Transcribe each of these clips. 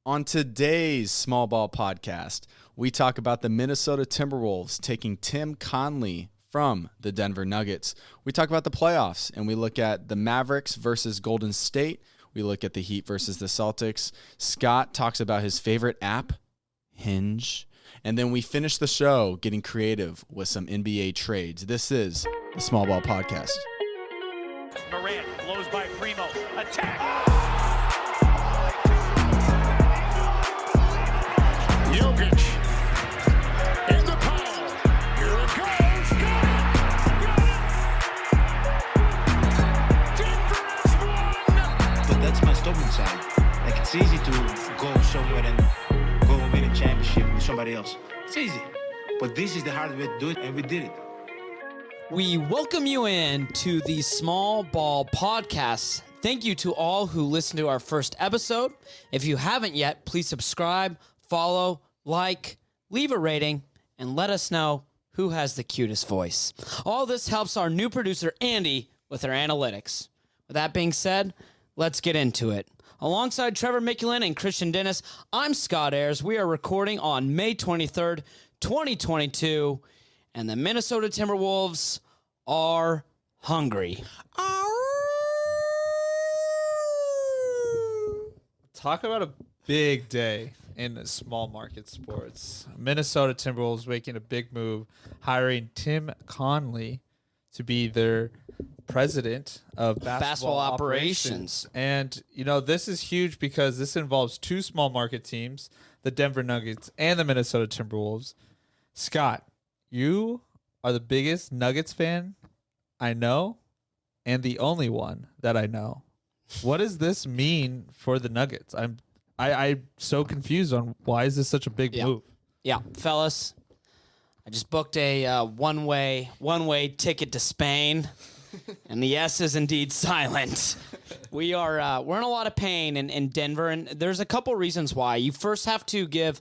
On today's Small Ball Podcast, we talk about the Minnesota Timberwolves taking Tim Connelly from the Denver Nuggets. We talk about the playoffs, and we look at the Mavericks versus Golden State. We look at the Heat versus the Celtics. Scott talks about his favorite app, Hinge. And then we finish the show getting creative with some NBA trades. This is the Small Ball Podcast. Morant blows by Primo. Attack. Jokic in the power. Here it goes. Denver has won. That's my stubborn side. Like, it's easy to go somewhere and go win a championship with somebody else. It's easy. But this is the hard way to do it, and we did it. We welcome you in to the Small Ball Podcast. Thank you to all who listened to our first episode. If you haven't yet, please subscribe, follow, like, leave a rating, and let us know who has the cutest voice. All this helps our new producer, Andy, with our analytics. With that being said, let's get into it. Alongside Trevor Mickelin and Christian Dennis, I'm Scott Ayers. We are recording on May 23rd, 2022, and the Minnesota Timberwolves are hungry. Talk about a big day in small market sports. Minnesota Timberwolves making a big move, hiring Tim Connelly to be their president of basketball operations. And, you know, this is huge because this involves two small market teams, the Denver Nuggets and the Minnesota Timberwolves. Scott, you are the biggest Nuggets fan I know and the only one that I know. What does this mean for the Nuggets? I'm so confused on why is this such a big move? Yeah, fellas, I just booked a one-way ticket to Spain, and the yes is indeed silent. We're in a lot of pain in Denver, and there's a couple reasons why. You first have to give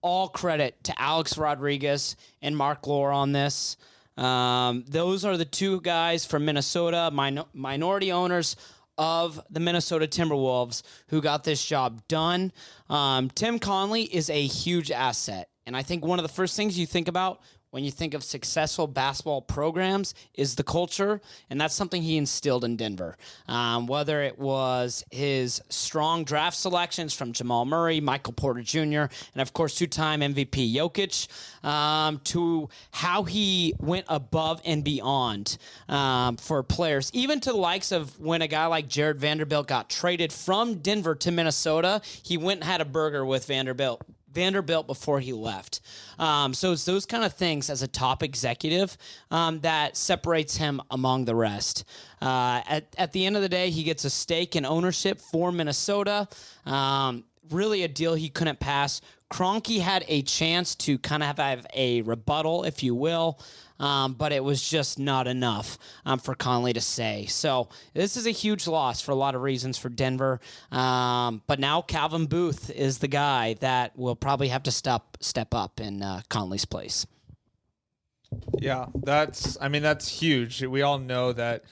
all credit to Alex Rodriguez and Mark Lore on this. Those are the two guys from Minnesota, minority owners of the Minnesota Timberwolves, who got this job done. Tim Connelly is a huge asset, and I think one of the first things you think about when you think of successful basketball programs is the culture, and that's something he instilled in Denver. Whether it was his strong draft selections from Jamal Murray, Michael Porter Jr., and of course two-time MVP Jokic, to how he went above and beyond for players, even to the likes of when a guy like Jared Vanderbilt got traded from Denver to Minnesota, he went and had a burger with Vanderbilt before he left. So it's those kind of things as a top executive that separates him among the rest. At the end of the day, he gets a stake in ownership for Minnesota. Really a deal he couldn't pass. Kroenke had a chance to kind of have a rebuttal, if you will, but it was just not enough for Connelly to say. So this is a huge loss for a lot of reasons for Denver. But now Calvin Booth is the guy that will probably have to step up in Connelly's place. Yeah, that's huge. We all know that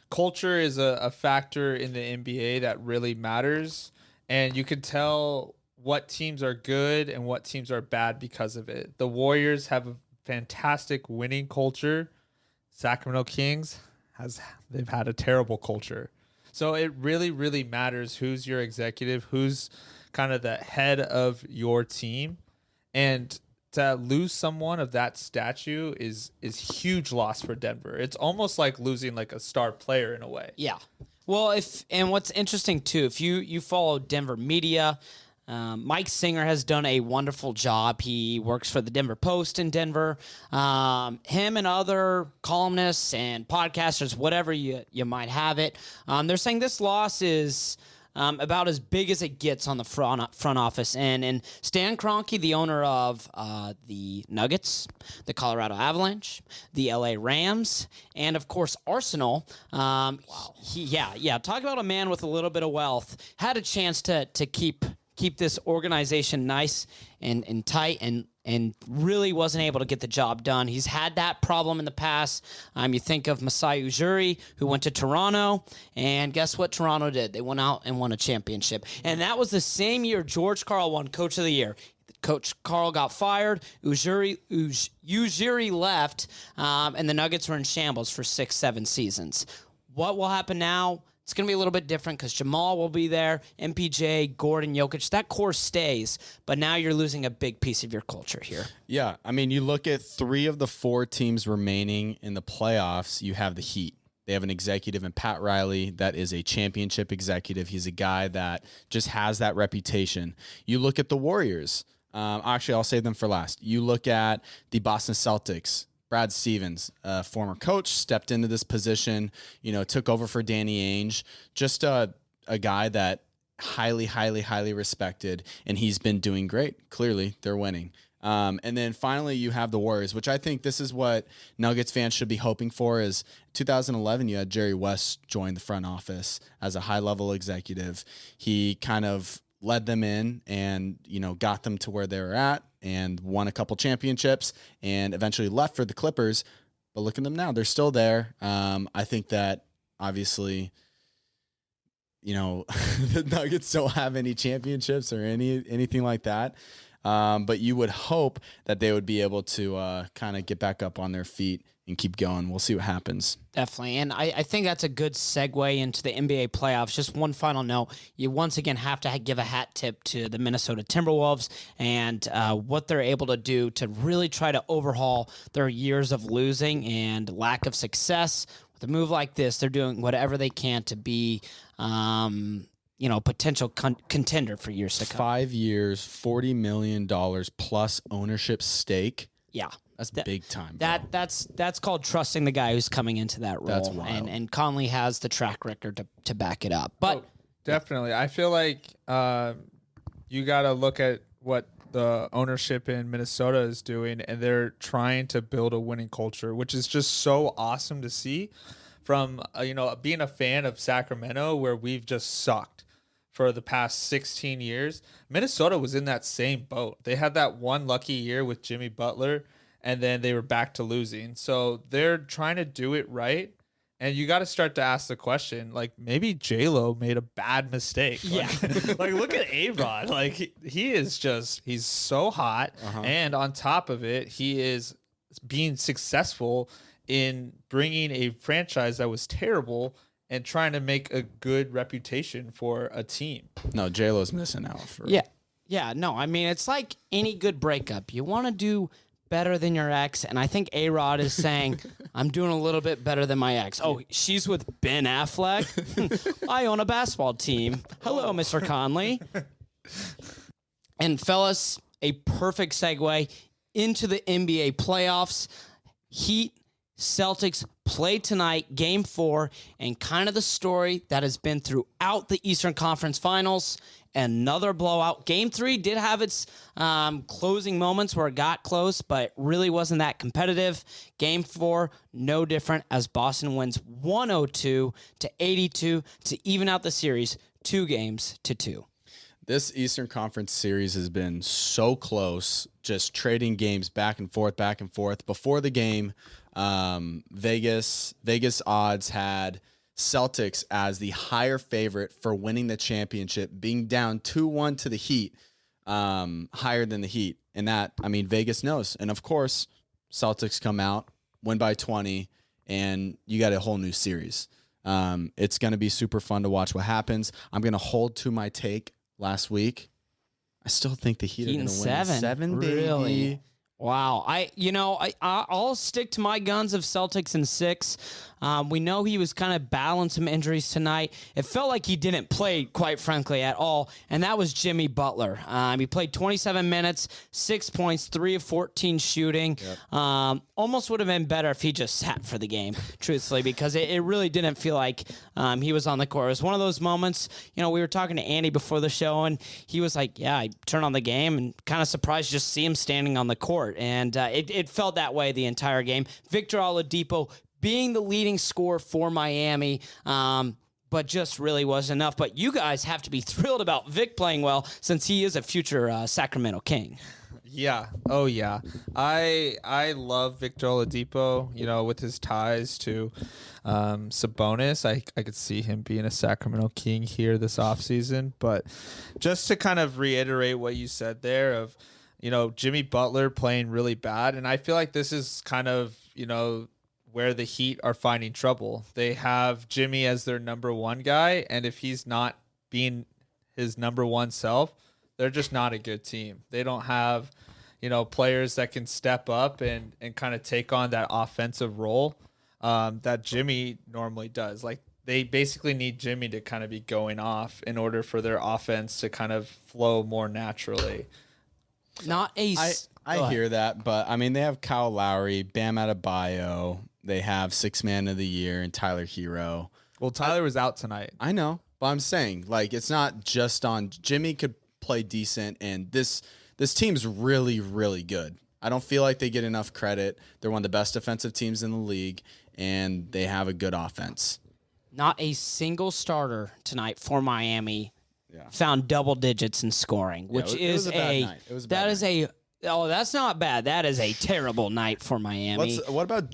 culture is a factor in the NBA that really matters, and you can tell what teams are good and what teams are bad because of it. The Warriors have a fantastic winning culture. Sacramento Kings they've had a terrible culture. So it really, really matters who's your executive, who's kind of the head of your team. And to lose someone of that stature is huge loss for Denver. It's almost like losing like a star player in a way. Yeah. Well, what's interesting too, if you follow Denver media, Mike Singer has done a wonderful job. He works for the Denver Post in Denver. Him and other columnists and podcasters, whatever you might have it, they're saying this loss is about as big as it gets on the front office. And Stan Kroenke, the owner of the Nuggets, the Colorado Avalanche, the LA Rams, and of course Arsenal. Wow. Talk about a man with a little bit of wealth. Had a chance to keep keep this organization nice and tight and really wasn't able to get the job done. He's had that problem in the past. You think of Masai Ujiri, who went to Toronto, and guess what Toronto did? They went out and won a championship. And that was the same year George Karl won Coach of the Year. Coach Karl got fired, Ujiri left, and the Nuggets were in shambles for 6-7 seasons. What will happen now? It's going to be a little bit different because Jamal will be there, MPJ, Gordon, Jokic. That core stays, but now you're losing a big piece of your culture here. Yeah, I mean, you look at 3 of the 4 teams remaining in the playoffs, you have the Heat. They have an executive in Pat Riley that is a championship executive. He's a guy that just has that reputation. You look at the Warriors. Actually, I'll save them for last. You look at the Boston Celtics. Brad Stevens, former coach, stepped into this position, took over for Danny Ainge. Just a guy that highly respected, and he's been doing great. Clearly, they're winning. And then finally, you have the Warriors, which I think this is what Nuggets fans should be hoping for. Is 2011, you had Jerry West join the front office as a high-level executive. He kind of led them in and, got them to where they were at and won a couple championships and eventually left for the Clippers. But look at them now. They're still there. I think that obviously, the Nuggets don't have any championships or anything like that. But you would hope that they would be able to kind of get back up on their feet and keep going. We'll see what happens. Definitely. And I think that's a good segue into the NBA playoffs. Just one final note. You once again have to give a hat tip to the Minnesota Timberwolves and what they're able to do to really try to overhaul their years of losing and lack of success. With a move like this, they're doing whatever they can to be potential contender for years to come. 5 years, $40 million plus ownership stake. Yeah. That's big time. That's called trusting the guy who's coming into that role. That's wild. And Conley has the track record to back it up. But definitely. I feel like you got to look at what the ownership in Minnesota is doing, and they're trying to build a winning culture, which is just so awesome to see from, being a fan of Sacramento, where we've just sucked for the past 16 years. Minnesota was in that same boat. They had that one lucky year with Jimmy Butler, and then they were back to losing. So they're trying to do it right. And you got to start to ask the question, like, maybe J-Lo made a bad mistake. Yeah. Like look at A-Rod. Like, he's so hot. And on top of it, he is being successful in bringing a franchise that was terrible and trying to make a good reputation for a team. No, J-Lo's missing out. Yeah, no, I mean, it's like any good breakup. You want to do better than your ex, and I think A-Rod is saying, I'm doing a little bit better than my ex. Oh, she's with Ben Affleck? I own a basketball team. Hello, Mr. Conley. And fellas, a perfect segue into the NBA playoffs. Heat, Celtics play tonight, Game 4, and kind of the story that has been throughout the Eastern Conference Finals. Another blowout. Game 3 did have its closing moments where it got close, but really wasn't that competitive. Game 4, no different, as Boston wins 102-82 to even out the series 2-2. This Eastern Conference series has been so close, just trading games back and forth. Before the game, Vegas odds had Celtics as the higher favorite for winning the championship, being down 2-1 to the Heat, higher than the Heat. And that, I mean, Vegas knows. And of course, Celtics come out, win by 20, and you got a whole new series. It's going to be super fun to watch what happens. I'm going to hold to my take last week. I still think the Heat are going to win 7, baby. Really? Wow. I'll stick to my guns of Celtics in 6. We know he was kind of battling some injuries tonight. It felt like he didn't play, quite frankly, at all, and that was Jimmy Butler. He played 27 minutes, 6 points, 3 of 14 shooting. Yep. Almost would have been better if he just sat for the game, truthfully, because it really didn't feel like he was on the court. It was one of those moments, we were talking to Andy before the show, and he was like, yeah, I turned on the game and kind of surprised to just see him standing on the court. And it felt that way the entire game. Victor Oladipo being the leading scorer for Miami, but just really wasn't enough. But you guys have to be thrilled about Vic playing well since he is a future Sacramento King. Yeah. Oh, yeah. I love Victor Oladipo, with his ties to Sabonis. I could see him being a Sacramento King here this offseason. But just to kind of reiterate what you said there of, Jimmy Butler playing really bad. And I feel like this is kind of, where the Heat are finding trouble. They have Jimmy as their number one guy. And if he's not being his number one self, they're just not a good team. They don't have, players that can step up and kind of take on that offensive role that Jimmy normally does. Like, they basically need Jimmy to kind of be going off in order for their offense to kind of flow more naturally. I hear that, but I mean, they have Kyle Lowry, Bam Adebayo. They have Sixth Man of the Year and Tyler Hero. Well, Tyler was out tonight. I know, but I'm saying, like, it's not just on Jimmy could play decent, and this team's really, really good. I don't feel like they get enough credit. They're one of the best defensive teams in the league, and they have a good offense. Not a single starter tonight for Miami found double digits in scoring, which is a bad night. It was a bad night. That's not bad. That is a terrible night for Miami. What about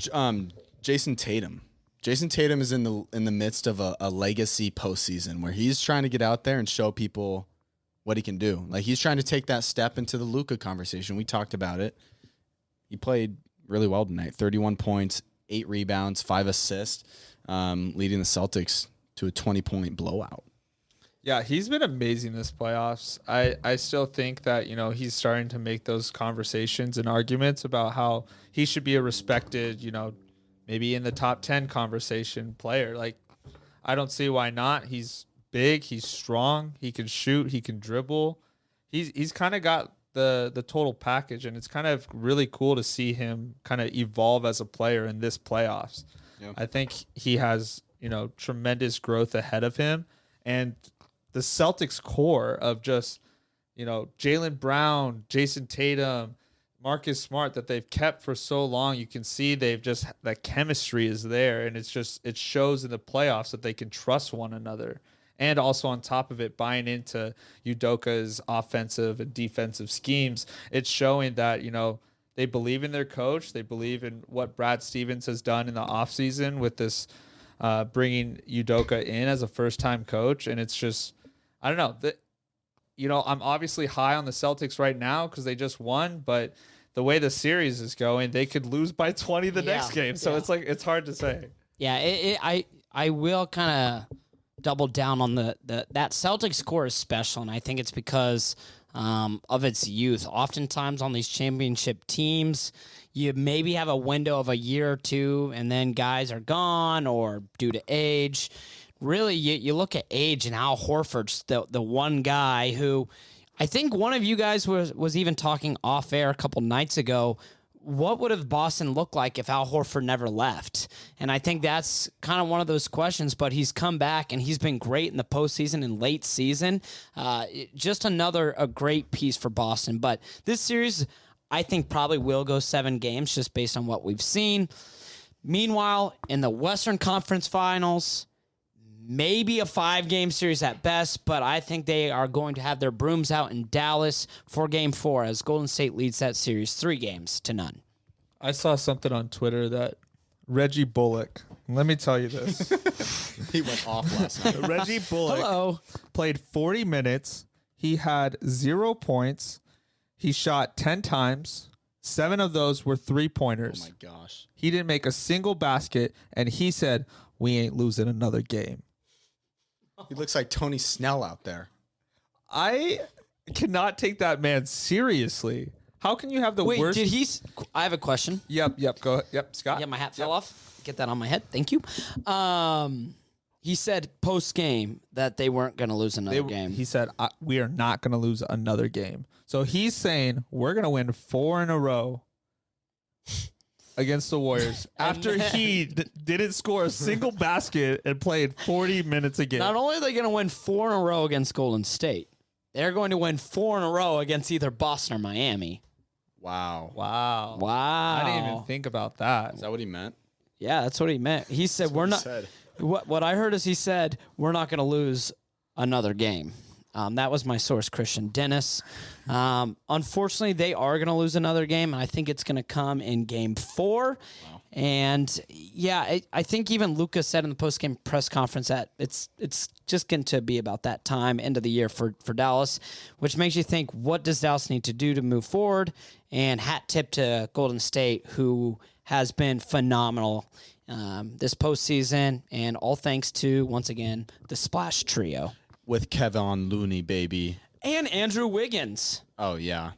Jason Tatum? Jason Tatum is in the midst of a legacy postseason where he's trying to get out there and show people what he can do. Like, he's trying to take that step into the Luka conversation. We talked about it. He played really well tonight. 31 points, 8 rebounds, 5 assists, leading the Celtics to a 20-point blowout. Yeah, he's been amazing this playoffs. I still think that, he's starting to make those conversations and arguments about how he should be a respected, maybe in the top 10 conversation player. Like, I don't see why not. He's big, he's strong, he can shoot, he can dribble. He's kind of got the total package, and it's kind of really cool to see him kind of evolve as a player in this playoffs. Yep. I think he has, tremendous growth ahead of him, and the Celtics core of just, Jaylen Brown, Jason Tatum, Marcus Smart that they've kept for so long, you can see that chemistry is there, and it shows in the playoffs that they can trust one another. And also on top of it, buying into Udoka's offensive and defensive schemes, it's showing that, they believe in their coach. They believe in what Brad Stevens has done in the offseason with this bringing Udoka in as a first-time coach. And it's just, I don't know. I'm obviously high on the Celtics right now because they just won, but the way the series is going, they could lose by 20 the next game. So it's hard to say. Yeah, I will kind of double down on that Celtics core is special, and I think it's because of its youth. Oftentimes on these championship teams, you maybe have a window of a year or two, and then guys are gone or due to age. Really, you look at age, and Al Horford's the one guy who I think one of you guys was even talking off air a couple nights ago. What would have Boston looked like if Al Horford never left? And I think that's kind of one of those questions, but he's come back and he's been great in the postseason and late season. Just a great piece for Boston. But this series, I think, probably will go 7 games just based on what we've seen. Meanwhile, in the Western Conference Finals, maybe a 5-game series at best, but I think they are going to have their brooms out in Dallas for Game 4 as Golden State leads that series 3-0. I saw something on Twitter that Reggie Bullock, let me tell you this. He went off last night. Reggie Bullock played 40 minutes. He had 0 points. He shot 10 times. 7 of those were 3-pointers. Oh, my gosh. He didn't make a single basket, and he said, "We ain't losing another game." He looks like Tony Snell out there. I cannot take that man seriously. How can you have the worst? I have a question. Yep. Go ahead. Yep, Scott. Yeah, my hat fell off. Get that on my head. Thank you. He said post game that they weren't going to lose another game. He said, "We are not going to lose another game." So he's saying we're going to win 4 in a row against the Warriors after he didn't score a single basket and played 40 minutes a game. Not only are they going to win 4 in a row against Golden State, they're going to win 4 in a row against either Boston or Miami. Wow. I didn't even think about that. Is that what he meant? Yeah, that's what he meant. He said we're not. What I heard is he said, we're not going to lose another game. That was my source, Christian Dennis. Unfortunately, they are going to lose another game, and I think it's going to come in Game 4. Wow. And, yeah, I think even Lucas said in the post-game press conference that it's just going to be about that time, end of the year for Dallas, which makes you think, what does Dallas need to do to move forward? And hat tip to Golden State, who has been phenomenal this postseason, and all thanks to, once again, the Splash Trio. With Kevin Looney, baby. And Andrew Wiggins. Oh, yeah.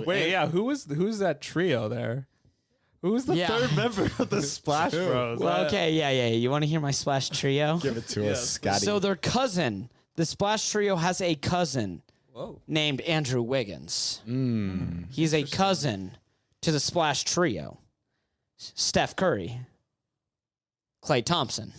Wait, yeah, who's that trio there? Who's the third member of the Splash Bros? Well, okay, yeah. You want to hear my Splash Trio? Give it to us, Scotty. So their cousin, the Splash Trio has a cousin named Andrew Wiggins. He's a cousin to the Splash Trio. Steph Curry. Klay Thompson.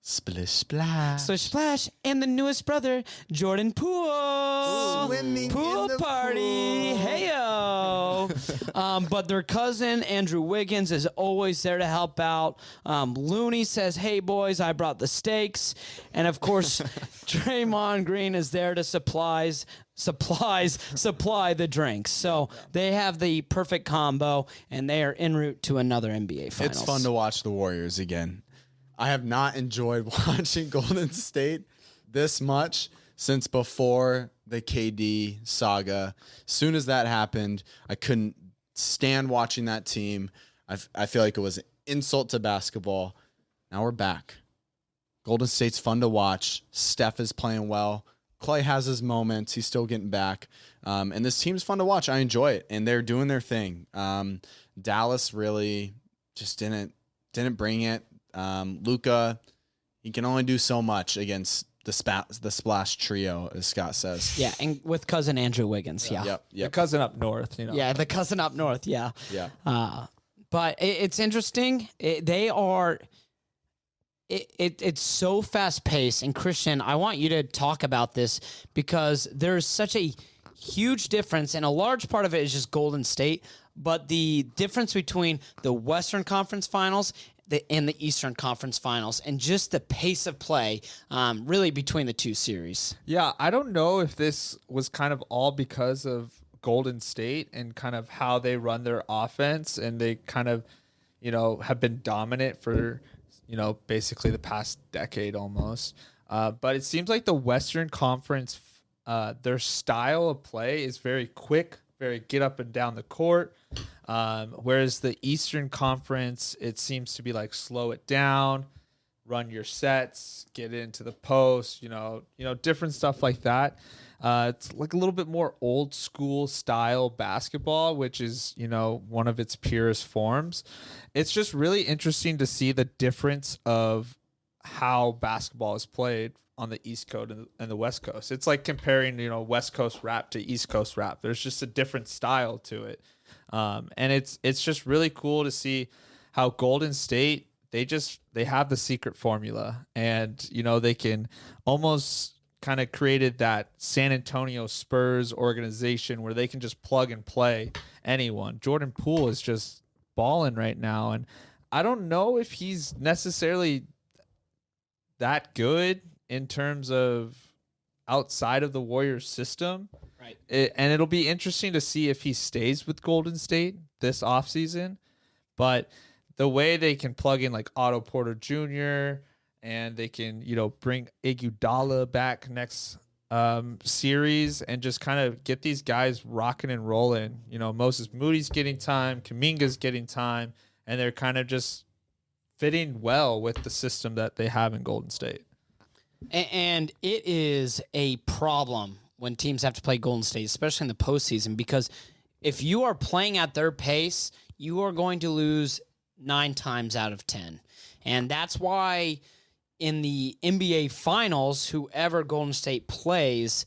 Splish splash. So Splash and the newest brother, Jordan Poole. Swimming Pool in the party. pool. Heyo. But their cousin, Andrew Wiggins, is always there to help out. Looney says, hey, boys, I brought the steaks. And, of course, Draymond Green is there to supply the drinks. So they have the perfect combo, and they are en route to another NBA Finals. It's fun to watch the Warriors again. I have not enjoyed watching Golden State this much since before the KD saga. As soon as that happened, I couldn't stand watching that team. I feel like it was an insult to basketball. Now we're back. Golden State's fun to watch. Steph is playing well. Klay has his moments. He's still getting back. And this team's fun to watch. I enjoy it. And they're doing their thing. Dallas really just didn't bring it. Luka, he can only do so much against the Splash Trio, as Scott says. Yeah, and with cousin Andrew Wiggins, Yep. The cousin up north, you know. Yeah, the cousin up north, yeah. Yeah. But it's interesting. It's so fast-paced. And, Christian, I want you to talk about this because there's such a huge difference, and a large part of it is just Golden State, but the difference between the Western Conference Finals and the Eastern Conference Finals, and just the pace of play, really between the two series. Yeah, I don't know if this was kind of all because of Golden State and kind of how they run their offense, and they kind of, have been dominant for, basically the past decade almost. But it seems like the Western Conference, their style of play is very quick, very get up and down the court. Whereas the Eastern Conference, it seems to be like slow it down, run your sets, get into the post, different stuff like that. It's like a little bit more old school style basketball, which is, one of its purest forms. It's just really interesting to see the difference of how basketball is played on the East Coast and the West Coast. It's like comparing, West Coast rap to East Coast rap. There's just a different style to it. And it's just really cool to see how Golden State, they have the secret formula, and, they can almost kind of created that San Antonio Spurs organization where they can just plug and play anyone. Jordan Poole is just balling right now. And I don't know if he's necessarily that good in terms of outside of the Warriors system. Right. And it'll be interesting to see if he stays with Golden State this offseason. But the way they can plug in like Otto Porter Jr., and they can, bring Iguodala back next series and just kind of get these guys rocking and rolling. Moses Moody's getting time, Kuminga's getting time, and they're kind of just fitting well with the system that they have in Golden State. And it is a problem when teams have to play Golden State, especially in the postseason, because if you are playing at their pace, you are going to lose 9 times out of 10. And that's why in the NBA Finals, whoever Golden State plays,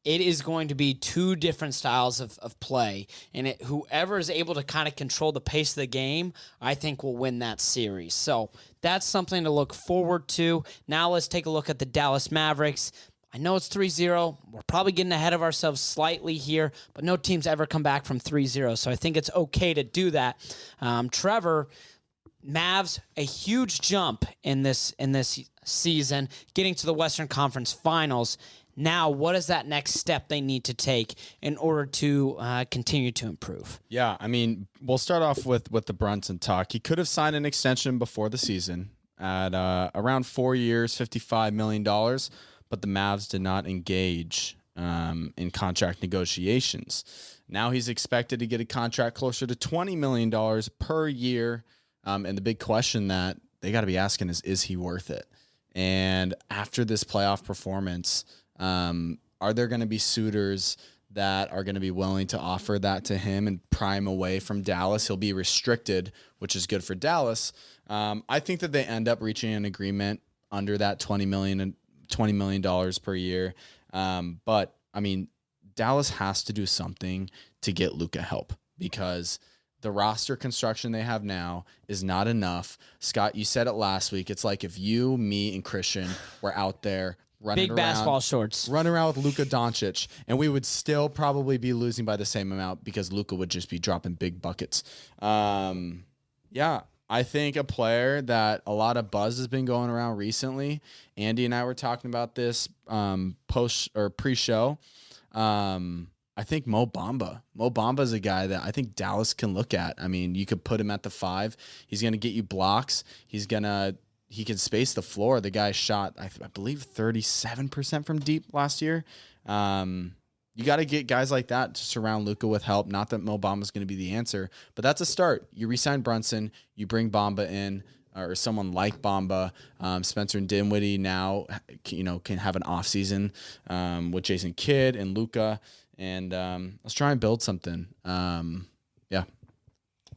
it is going to be 2 different styles of play. And whoever is able to kind of control the pace of the game, I think will win that series. So that's something to look forward to. Now let's take a look at the Dallas Mavericks. I know it's 3-0. We're probably getting ahead of ourselves slightly here, but no team's ever come back from 3-0. So I think it's okay to do that. Trevor, Mavs a huge jump in this season, getting to the Western Conference Finals. Now, what is that next step they need to take in order to continue to improve? Yeah, I mean, we'll start off with the Brunson talk. He could have signed an extension before the season at around 4 years, $55 million, but the Mavs did not engage in contract negotiations. Now he's expected to get a contract closer to $20 million per year, and the big question that they got to be asking is he worth it? And after this playoff performance, are there going to be suitors that are going to be willing to offer that to him and pry him away from Dallas? He'll be restricted, which is good for Dallas. I think that they end up reaching an agreement under that $20 million per year. But I mean, Dallas has to do something to get Luka help because the roster construction they have now is not enough. Scott, you said it last week. It's like if you, me, and Christian were out there running Big around, basketball shorts, running around with Luka Doncic, and we would still probably be losing by the same amount because Luka would just be dropping big buckets. Yeah, I think a player that a lot of buzz has been going around recently. Andy and I were talking about this post or pre-show. I think Mo Bamba. Mo Bamba is a guy that I think Dallas can look at. I mean, you could put him at the 5. He's going to get you blocks. He can space the floor. The guy shot, I believe, 37% from deep last year. You got to get guys like that to surround Luka with help. Not that Mo Bamba is going to be the answer, but that's a start. You re-sign Brunson, you bring Bamba in, or someone like Bamba. Spencer Dinwiddie now, can have an off season with Jason Kidd and Luka, and let's try and build something. Yeah.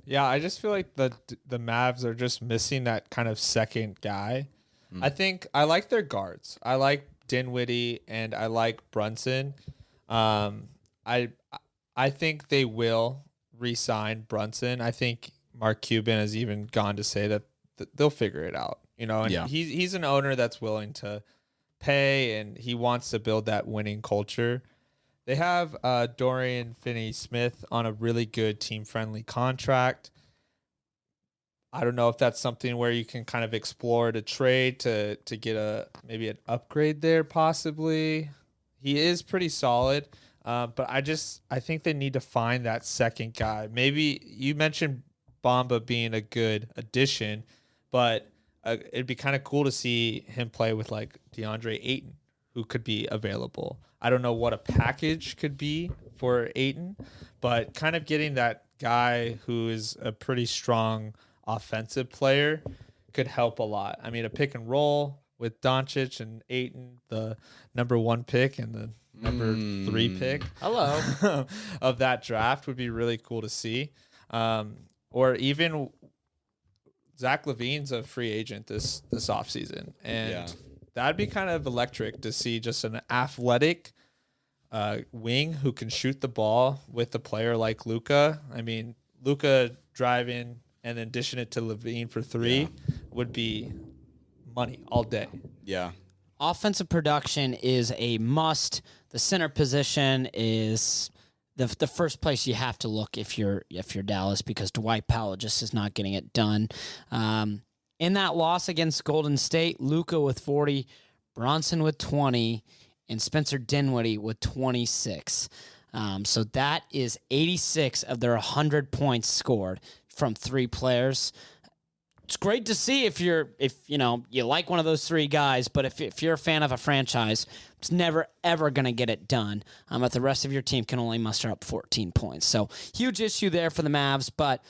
Yeah, I just feel like the Mavs are just missing that kind of second guy. I think I like their guards. I like Dinwiddie and I like Brunson. I think they will re-sign Brunson. I think Mark Cuban has even gone to say that they'll figure it out. And he's an owner that's willing to pay and he wants to build that winning culture. They have Dorian Finney-Smith on a really good team-friendly contract. I don't know if that's something where you can kind of explore to trade to get maybe an upgrade there possibly. He is pretty solid, but I think they need to find that second guy. Maybe you mentioned Bamba being a good addition, but it'd be kind of cool to see him play with like DeAndre Ayton, who could be available. I don't know what a package could be for Ayton, but kind of getting that guy who is a pretty strong offensive player could help a lot. I mean, a pick and roll with Doncic and Ayton, the number 1 pick and the number 3 pick of that draft would be really cool to see. Or even Zach LaVine's a free agent this offseason. And that'd be kind of electric to see just an athletic wing who can shoot the ball with a player like Luka. I mean, Luka driving and then dishing it to LaVine for 3 would be money all day. Yeah. Offensive production is a must. The center position is the first place you have to look if you're Dallas, because Dwight Powell just is not getting it done. In that loss against Golden State, Luka with 40, Bronson with 20, and Spencer Dinwiddie with 26. So that is 86 of their 100 points scored from 3 players. It's great to see if you like one of those 3 guys, but if you're a fan of a franchise, it's never ever going to get it done. If the rest of your team can only muster up 14 points. So huge issue there for the Mavs, but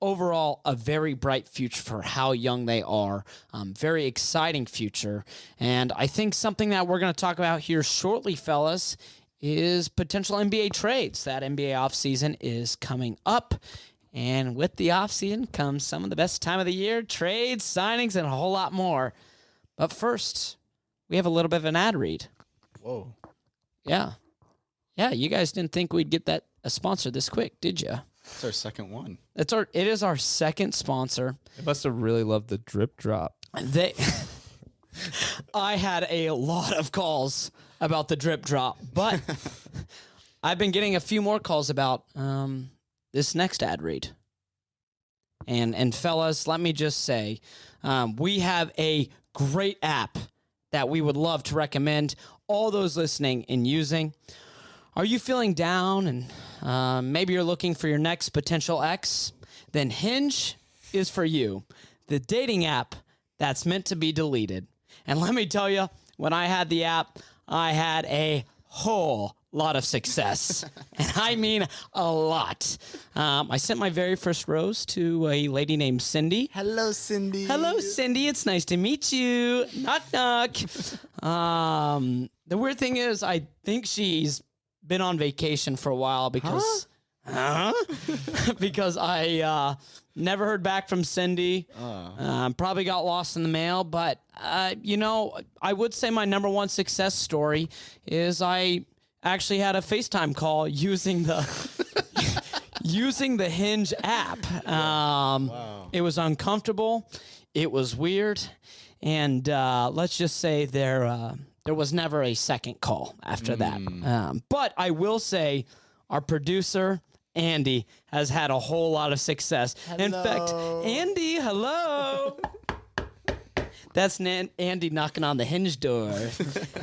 overall a very bright future for how young they are. Very exciting future. And I think something that we're going to talk about here shortly, fellas, is potential NBA trades. That NBA offseason is coming up. And with the offseason comes some of the best time of the year, trades, signings, and a whole lot more. But first, we have a little bit of an ad read. Whoa. Yeah. Yeah, you guys didn't think we'd get a sponsor this quick, did you? It's our second one. It is our second sponsor. They must have really loved the drip drop. I had a lot of calls about the drip drop, but I've been getting a few more calls about this next ad read. And fellas, let me just say, we have a great app that we would love to recommend all those listening and using. Are you feeling down and maybe you're looking for your next potential ex? Then Hinge is for you. The dating app that's meant to be deleted. And let me tell you, when I had the app, I had a whole lot of success. And I mean a lot. I sent my very first rose to a lady named Cindy. Hello, Cindy. Hello, Cindy. It's nice to meet you. Knock, knock. The weird thing is, I think she's been on vacation for a while because... because I never heard back from Cindy. Probably got lost in the mail. But, I would say my number one success story is I actually had a FaceTime call using the using the Hinge app. It was uncomfortable. It was weird. And let's just say there was never a second call after that. But I will say our producer, Andy, has had a whole lot of success. In fact, Andy, hello. That's Andy knocking on the Hinge door.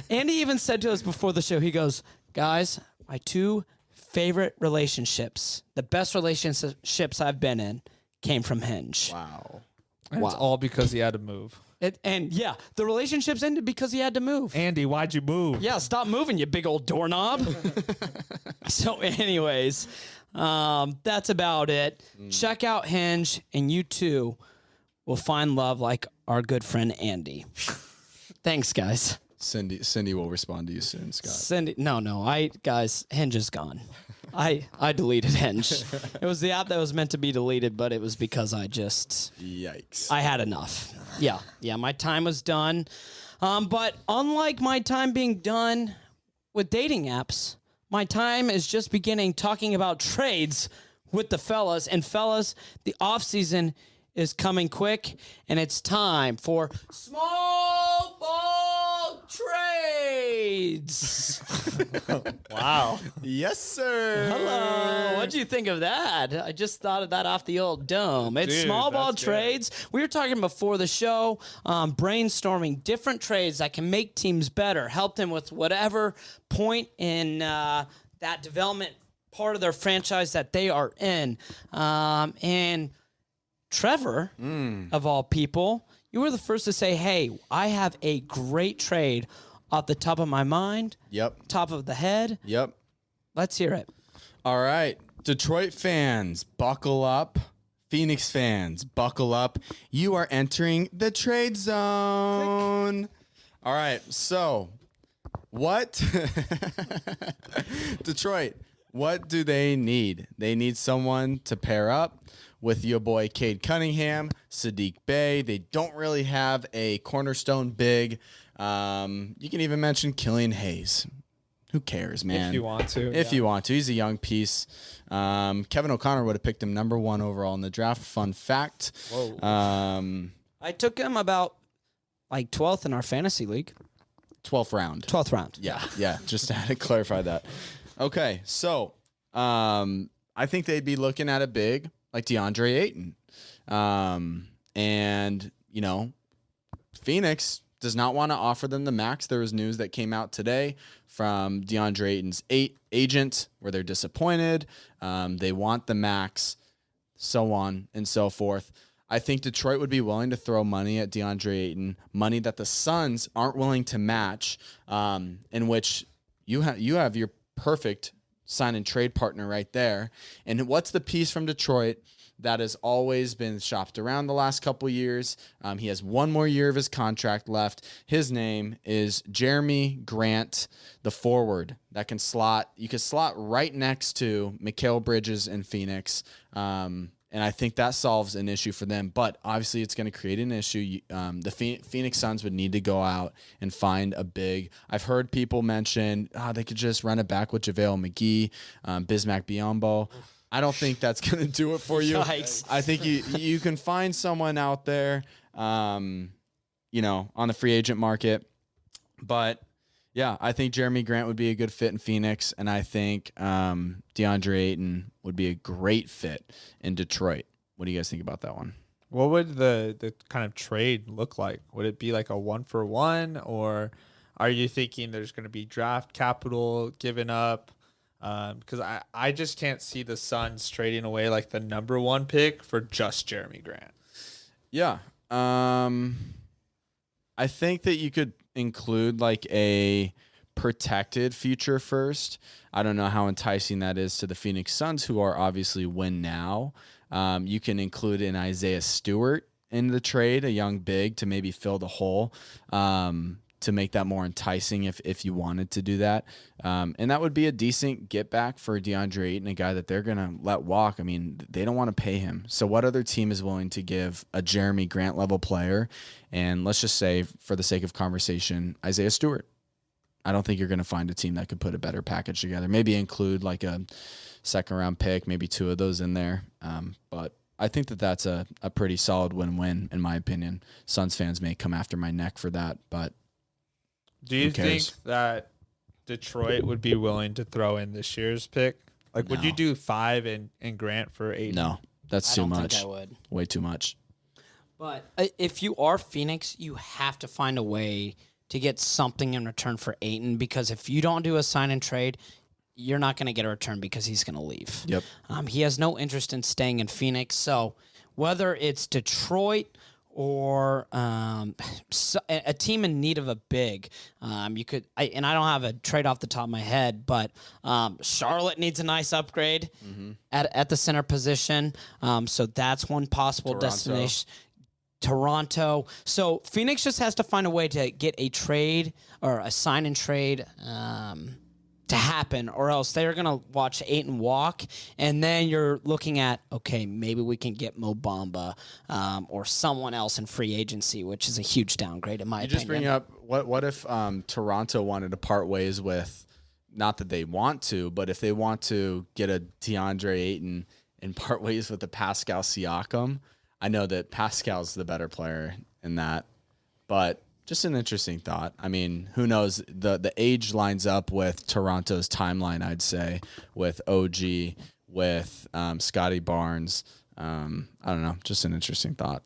Andy even said to us before the show, he goes, guys, my two favorite relationships, the best relationships I've been in, came from Hinge. Wow. And it's all because he had to move. The relationships ended because he had to move. Andy, why'd you move? Yeah, stop moving, you big old doorknob. So anyways, that's about it. Check out Hinge, and you too will find love like our good friend Andy. Thanks, guys. Cindy will respond to you soon, Scott. Guys, Hinge is gone. I deleted Hinge. It was the app that was meant to be deleted, but it was because Yikes. I had enough. Yeah, my time was done. But unlike my time being done with dating apps, my time is just beginning talking about trades with the fellas. And fellas, the off season is coming quick, and it's time for small ball trades. Wow. Yes, sir. Hello. What'd you think of that? I just thought of that off the old dome. It's Dude, small ball that's good. trades. We were talking before the show, brainstorming different trades that can make teams better, help them with whatever point in that development part of their franchise that they are in. And Trevor, of all people, you were the first to say, hey, I have a great trade off the top of my mind, Yep. top of the head. Yep. Let's hear it. All right. Detroit fans, buckle up. Phoenix fans, buckle up. You are entering the trade zone. All right. So, what? Detroit, what do they need? They need someone to pair up with your boy Cade Cunningham, Sadiq Bey. They don't really have a cornerstone big. You can even mention Killian Hayes. Who cares, man? If you want to. If you want to. He's a young piece. Kevin O'Connor would have picked him number 1 overall in the draft. Fun fact. Whoa. I took him about 12th in our fantasy league. 12th round. 12th round. Yeah. Just to clarify that. Okay, so I think they'd be looking at a big like DeAndre Ayton. And, Phoenix does not want to offer them the max. There was news that came out today from DeAndre Ayton's agent where they're disappointed. They want the max, so on and so forth. I think Detroit would be willing to throw money at DeAndre Ayton, money that the Suns aren't willing to match, in which you have your perfect sign and trade partner right there. And what's the piece from Detroit that has always been shopped around the last couple years? He has one more year of his contract left. His name is Jeremy Grant, the forward that can slot. You can slot right next to Mikal Bridges in Phoenix. And I think that solves an issue for them. But obviously, it's going to create an issue. The Phoenix Suns would need to go out and find a big. I've heard people mention they could just run it back with JaVale McGee, Bismack Biyombo. I don't think that's going to do it for you. Yikes. I think you can find someone out there, on the free agent market. But yeah, I think Jeremy Grant would be a good fit in Phoenix, and I think DeAndre Ayton would be a great fit in Detroit. What do you guys think about that one? What would the kind of trade look like? Would it be like a 1-for-1, or are you thinking there's going to be draft capital given up? Because I just can't see the Suns trading away like the number 1 pick for just Jeremy Grant. Yeah. I think that you could include like a protected future first. I don't know how enticing that is to the Phoenix Suns, who are obviously win now. You can include an Isaiah Stewart in the trade, a young big to maybe fill the hole, to make that more enticing if you wanted to do that. And that would be a decent get back for DeAndre Ayton, a guy that they're going to let walk. I mean, they don't want to pay him. So what other team is willing to give a Jeremy Grant level player? And let's just say, for the sake of conversation, Isaiah Stewart. I don't think you're going to find a team that could put a better package together. Maybe include like a second round pick, maybe 2 of those in there. But I think that that's a pretty solid win-win, in my opinion. Suns fans may come after my neck for that, but do you think that Detroit would be willing to throw in this year's pick? Like, would you do 5 and Grant for 8? No, that's I too don't much. think I would. Way too much. But if you are Phoenix, you have to find a way to get something in return for Ayton, because if you don't do a sign and trade, you're not going to get a return because he's going to leave. Yep. He has no interest in staying in Phoenix. So whether it's Detroit or a team in need of a big, you could. I don't have a trade off the top of my head, but Charlotte needs a nice upgrade at the center position. So that's one possible destination. Toronto. So Phoenix just has to find a way to get a trade or a sign and trade to happen, or else they're going to watch Ayton walk, and then you're looking at, okay, maybe we can get Mo Bamba or someone else in free agency, which is a huge downgrade in my opinion. You just bring up, what if Toronto wanted to part ways with, not that they want to, but if they want to get a DeAndre Ayton and part ways with the Pascal Siakam. I know that Pascal's the better player in that, but just an interesting thought. I mean, who knows? The age lines up with Toronto's timeline, I'd say, with OG, with Scotty Barnes. I don't know. Just an interesting thought.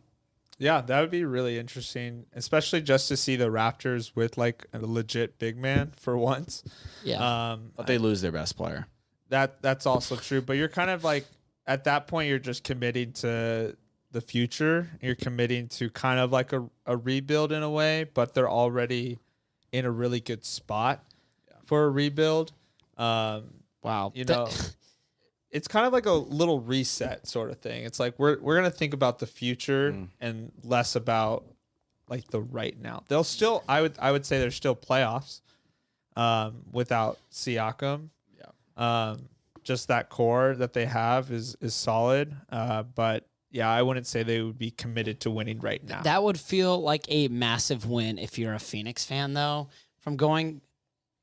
Yeah, that would be really interesting, especially just to see the Raptors with like a legit big man for once. Yeah. But they lose their best player. That's also true. But you're kind of like, at that point, you're just committing to the future. You're committing to kind of like a rebuild in a way, but they're already in a really good spot for a rebuild. Wow. You know, it's kind of like a little reset sort of thing. It's like we're gonna think about the future and less about like the right now. They'll still, I would say, there's still playoffs without Siakam. Yeah. Just that core that they have is solid. But yeah, I wouldn't say they would be committed to winning right now. That would feel like a massive win if you're a Phoenix fan, though, from going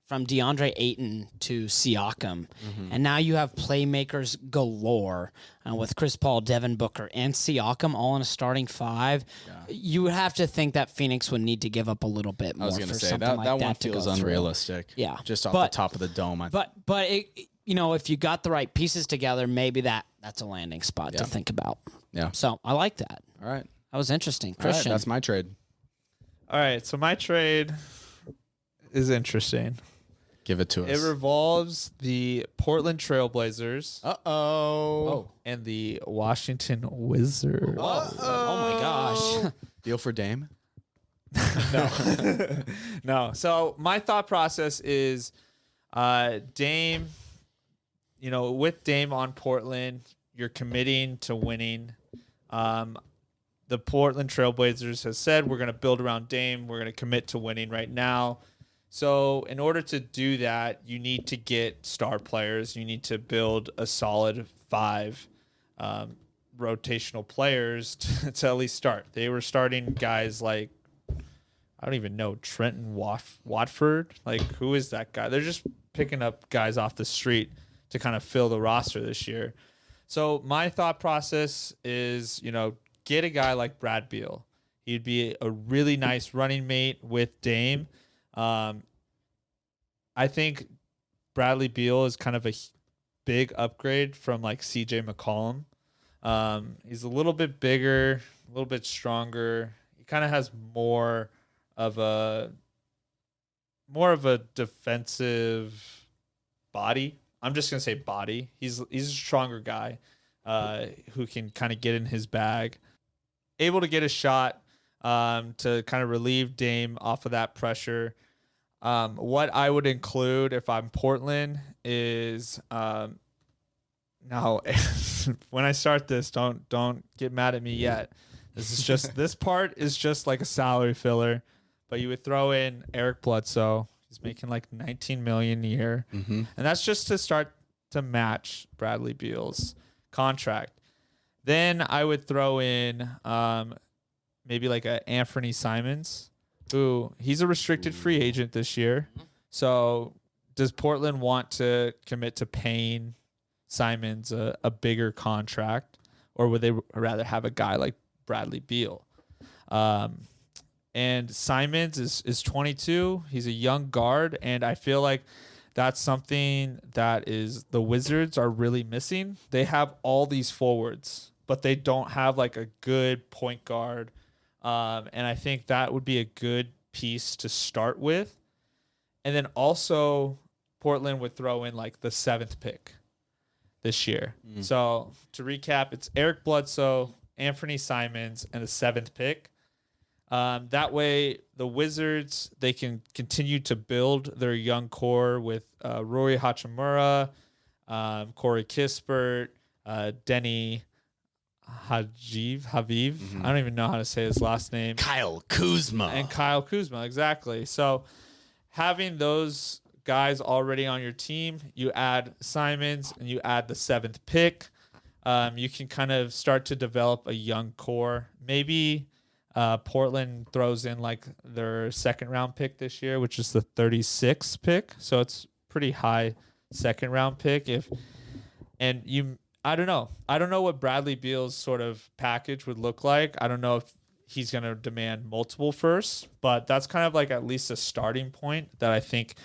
from DeAndre Ayton to Siakam. And now you have playmakers galore with Chris Paul, Devin Booker, and Siakam all in a starting 5. Yeah. You would have to think that Phoenix would need to give up a little bit more. I was going to say, something that like one feels unrealistic. Yeah. Just off the top of the dome. But it, you know, if you got the right pieces together, maybe that's a landing spot to think about. Yeah. So I like that. All right. That was interesting. All right, Christian. that's my trade. All right, so my trade is interesting. Give it to us. It revolves the Portland Trailblazers and the Washington Wizards. Oh my gosh. Deal for Dame? No. So my thought process is Dame, you know, with Dame on Portland, you're committing to winning. The Portland Trailblazers has said, we're going to build around Dame. We're going to commit to winning right now. So in order to do that, you need to get star players. You need to build a solid 5 rotational players to at least start. They were starting guys like, I don't even know, Trenton Watford. Like, who is that guy? They're just picking up guys off the street to kind of fill the roster this year. So my thought process is, you know, get a guy like Brad Beal. He'd be a really nice running mate with Dame. I think Bradley Beal is kind of a big upgrade from like CJ McCollum. He's a little bit bigger, a little bit stronger. He kind of has more of a defensive body. I'm just gonna say body. He's a stronger guy who can kind of get in his bag, able to get a shot to kind of relieve Dame off of that pressure. What I would include if I'm Portland is now when I start this, don't get mad at me yet. This part is just like a salary filler, but you would throw in Eric Bledsoe. He's making like $19 million a year, and that's just to start to match Bradley Beal's contract. Then I would throw in maybe like a Anthony Simons, who he's a restricted free agent this year. So does Portland want to commit to paying Simons a bigger contract, or would they rather have a guy like Bradley Beal? And Simons is 22. He's a young guard, and I feel like that's something that is the Wizards are really missing. They have all these forwards, but they don't have like a good point guard. And I think that would be a good piece to start with. And then also Portland would throw in like the 7th pick this year. So to recap, it's Eric Bledsoe, Anthony Simons, and the 7th pick. That way, the Wizards, they can continue to build their young core with Rory Hachimura, Corey Kispert, Denny Haviv. I don't even know how to say his last name. Kyle Kuzma. And Kyle Kuzma, exactly. So having those guys already on your team, you add Simons and you add the 7th pick. You can kind of start to develop a young core. Maybe Portland throws in like their 2nd round pick this year, which is the 36th pick. So it's pretty high 2nd round pick. I don't know. I don't know what Bradley Beal's sort of package would look like. I don't know if he's going to demand multiple firsts, but that's kind of like at least a starting point that I think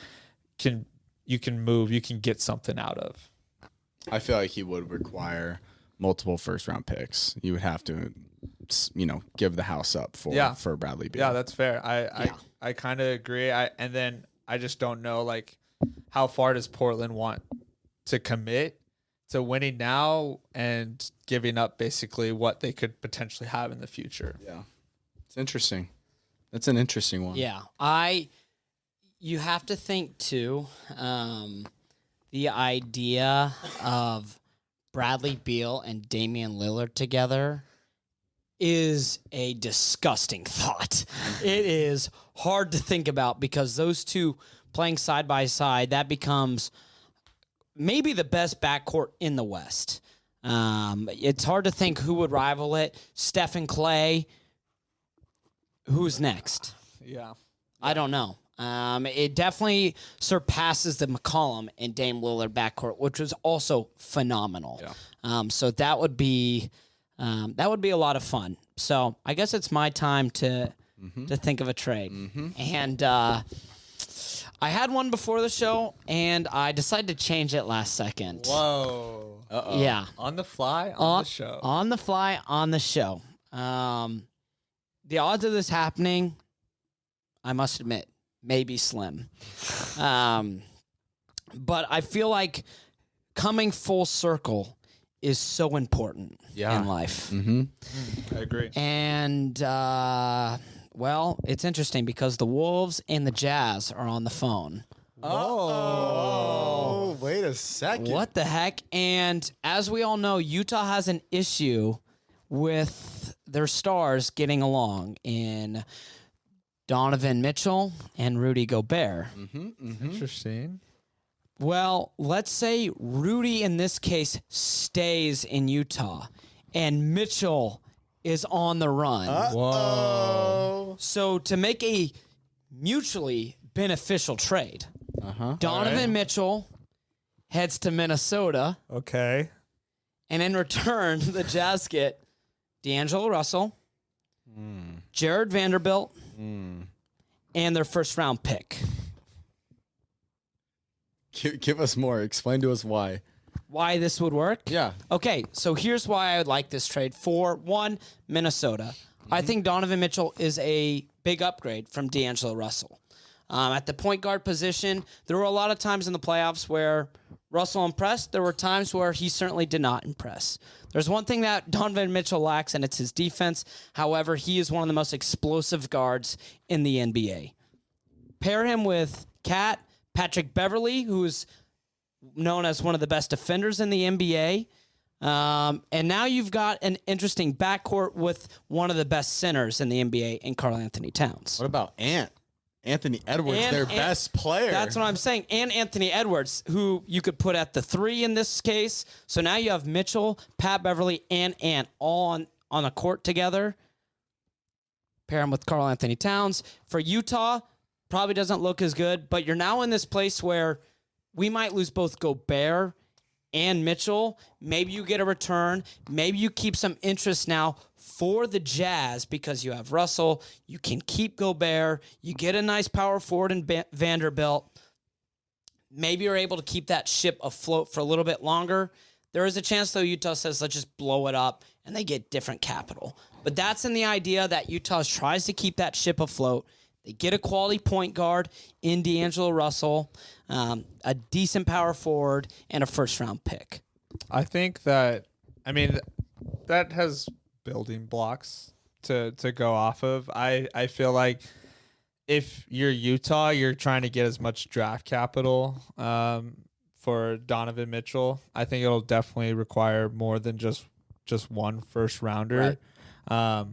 you can get something out of. I feel like he would require multiple first-round picks. You would have to, give the house up for Bradley Beal. Yeah, that's fair. I kind of agree. And then I just don't know like how far does Portland want to commit to winning now and giving up basically what they could potentially have in the future. Yeah, it's interesting. That's an interesting one. Yeah, you have to think too. The idea of Bradley Beal and Damian Lillard together is a disgusting thought. It is hard to think about because those two playing side by side, that becomes maybe the best backcourt in the West. It's hard to think who would rival it. Steph and Clay. Who's next? Yeah. I don't know. It definitely surpasses the McCollum and Dame Lillard backcourt, which was also phenomenal. Yeah. So that would be a lot of fun. So I guess it's my time to think of a trade. And I had one before the show, and I decided to change it last second. Whoa. Uh-oh. Yeah. On the fly on the show. On the fly on the show. The odds of this happening, I must admit, may be slim. But I feel like coming full circle is so important in life. I agree. And, well, it's interesting because the Wolves and the Jazz are on the phone. Oh, wait a second. What the heck? And as we all know, Utah has an issue with their stars getting along in Donovan Mitchell and Rudy Gobert. Interesting. Well, let's say Rudy in this case stays in Utah and Mitchell is on the run. Whoa. So to make a mutually beneficial trade, Donovan Mitchell heads to Minnesota, Okay. and in return, the Jazz get D'Angelo Russell, Jared Vanderbilt, and their first-round pick. Give us more. Explain to us why. why this would work? Yeah. Okay, so here's why I would like this trade. For one, Minnesota. I think Donovan Mitchell is a big upgrade from D'Angelo Russell. At the point guard position, there were a lot of times in the playoffs where Russell impressed. There were times where he certainly did not impress. There's one thing that Donovan Mitchell lacks, and it's his defense. However, he is one of the most explosive guards in the NBA. Pair him with Patrick Beverley, who's known as one of the best defenders in the NBA. And now you've got an interesting backcourt with one of the best centers in the NBA in Karl Anthony Towns. What about Anthony Edwards, their best player? That's what I'm saying. And Anthony Edwards, who you could put at the 3 in this case. So now you have Mitchell, Pat Beverley, and Ant all on a court together. Pair him with Karl Anthony Towns. For Utah, probably doesn't look as good, but you're now in this place where we might lose both Gobert and Mitchell. Maybe you get a return. Maybe you keep some interest now for the Jazz because you have Russell. You can keep Gobert. You get a nice power forward in Vanderbilt. Maybe you're able to keep that ship afloat for a little bit longer. There is a chance, though, Utah says, let's just blow it up, and they get different capital. But that's in the idea that Utah tries to keep that ship afloat. They get a quality point guard in D'Angelo Russell, a decent power forward, and a first-round pick. I think that, I mean, that has building blocks to go off of. I feel like if you're Utah, you're trying to get as much draft capital for Donovan Mitchell. I think it'll definitely require more than just one first rounder. Right.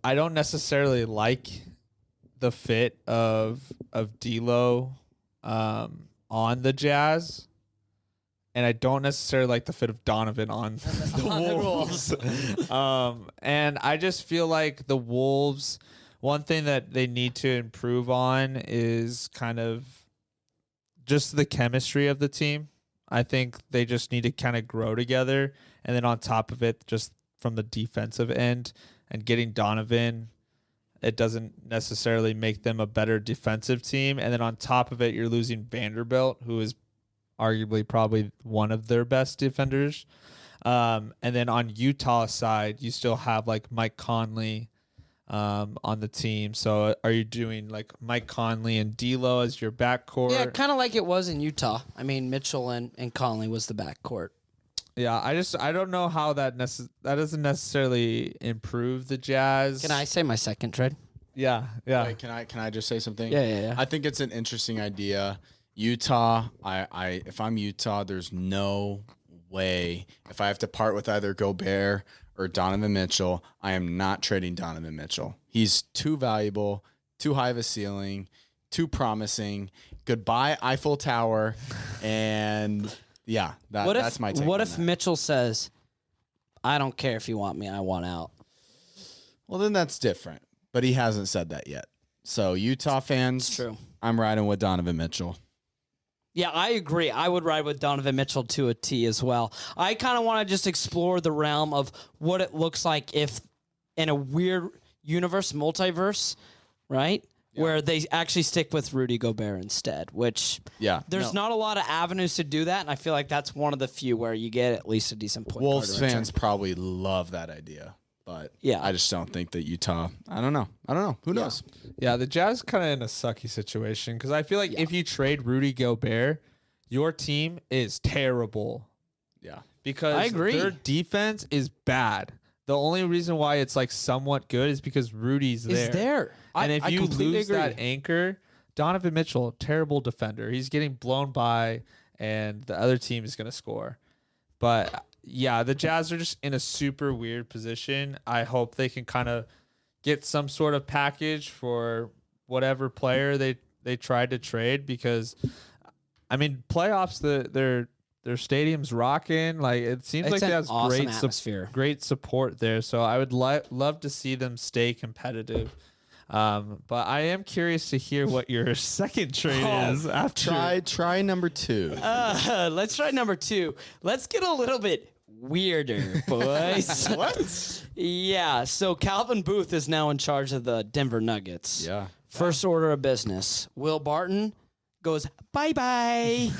I don't necessarily like the fit of D'Lo on the Jazz, and I don't necessarily like the fit of Donovan on the Wolves. And I just feel like the Wolves, one thing that they need to improve on is kind of just the chemistry of the team. I think they just need to kind of grow together, and then on top of it, just from the defensive end and getting Donovan, it doesn't necessarily make them a better defensive team. And then on top of it, you're losing Vanderbilt, who is arguably probably one of their best defenders. And then on Utah's side, you still have like Mike Conley on the team. So are you doing like Mike Conley and D'Lo as your backcourt? Yeah, kind of like it was in Utah. I mean, Mitchell and Conley was the backcourt. Yeah, I don't know how that doesn't necessarily improve the Jazz. Can I say my second trade? Yeah. Wait, can I just say something? Yeah. I think it's an interesting idea. Utah, if I'm Utah, there's no way. If I have to part with either Gobert or Donovan Mitchell, I am not trading Donovan Mitchell. He's too valuable, too high of a ceiling, too promising. Goodbye, Eiffel Tower. And yeah, that's my take. What on if that. Mitchell says, I don't care if you want me, I want out? Well, then that's different. But he hasn't said that yet. So Utah fans, It's true. I'm riding with Donovan Mitchell. Yeah, I agree. I would ride with Donovan Mitchell to a T as well. I kind of want to just explore the realm of what it looks like if in a weird universe, multiverse, right? Yeah. Where they actually stick with Rudy Gobert instead, which there's not a lot of avenues to do that, and I feel like that's one of the few where you get at least a decent point. Wolves fans probably love that idea. But I just don't think that Utah. I don't know. Who knows? Yeah, the Jazz kind of in a sucky situation because I feel like if you trade Rudy Gobert, your team is terrible. Yeah, because I agree. Their defense is bad. The only reason why it's like somewhat good is because Rudy's there. And if you lose that anchor, Donovan Mitchell, terrible defender. He's getting blown by, and the other team is going to score. But yeah, the Jazz are just in a super weird position. I hope they can kind of get some sort of package for whatever player they tried to trade because, I mean, playoffs, their stadium's rocking. Like it seems it's like they have awesome great support there. So I would love to see them stay competitive. But I am curious to hear what your second trade is after. Try number 2. Let's try number 2. Let's get a little bit weirder, boys. What? Yeah, so Calvin Booth is now in charge of the Denver Nuggets. Yeah. First order of business. Will Barton goes bye-bye.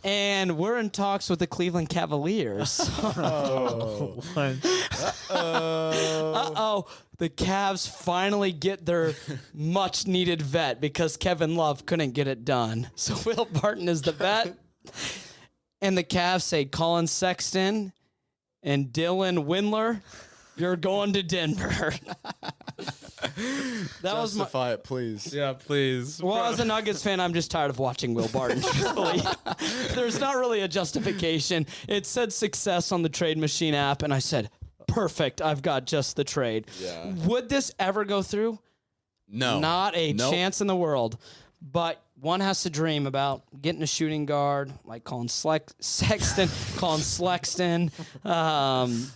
And we're in talks with the Cleveland Cavaliers. Uh-oh. The Cavs finally get their much-needed vet because Kevin Love couldn't get it done. So Will Barton is the vet. And the Cavs say Colin Sexton and Dylan Windler, you're going to Denver. That was my... Justify it, please. Yeah, please. Well, as a Nuggets fan, I'm just tired of watching Will Barton, truthfully. There's not really a justification. It said success on the Trade Machine app, and I said, perfect, I've got just the trade. Yeah. Would this ever go through? No. Not a Nope. chance in the world. But one has to dream about getting a shooting guard like Colin Sexton, Colin Slexton,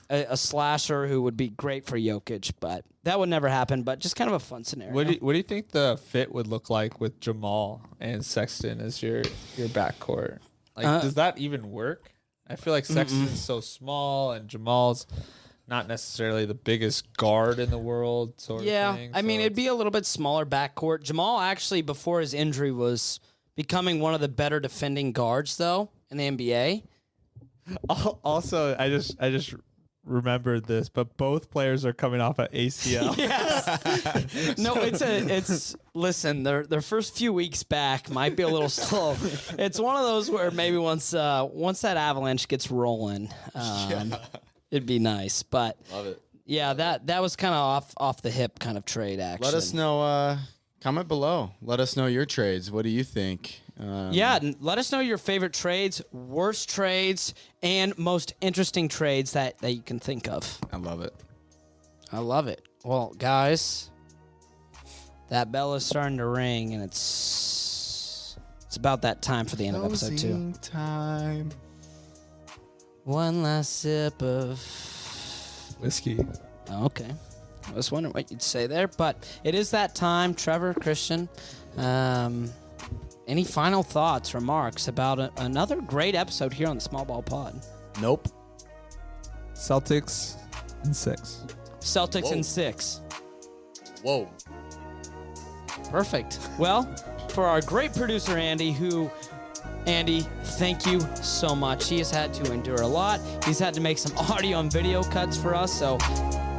a slasher who would be great for Jokic. But that would never happen. But just kind of a fun scenario. What do you think the fit would look like with Jamal and Sexton as your backcourt? Like, does that even work? I feel like Sexton's so small and Jamal's not necessarily the biggest guard in the world, sort of thing. I mean, so it'd be a little bit smaller backcourt. Jamal actually, before his injury, was becoming one of the better defending guards, though, in the NBA. Also, I just remembered this, but both players are coming off an ACL. Yes. No, it's listen, their first few weeks back might be a little slow. It's one of those where maybe once that avalanche gets rolling, it'd be nice. But Love it. yeah, that was kind of off the hip kind of trade action. Let us know. Comment below. Let us know your trades. What do you think? Let us know your favorite trades, worst trades, and most interesting trades that you can think of. I love it. I love it. Well, guys, that bell is starting to ring, and it's about that time for the end of episode 2. Closing time. One last sip of Whiskey. Oh, okay. I was wondering what you'd say there, but it is that time. Trevor, Christian, any final thoughts, remarks about another great episode here on the Small Ball Pod? Nope. Celtics in 6. Celtics Whoa. in 6. Whoa. Perfect. Well, for our great producer, Andy, Andy, thank you so much. He has had to endure a lot. He's had to make some audio and video cuts for us, so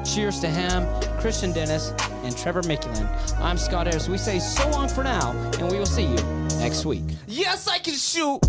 cheers to him, Christian Dennis, and Trevor Mickelin. I'm Scott Ayers. We say so long for now, and we will see you next week. Yes, I can shoot.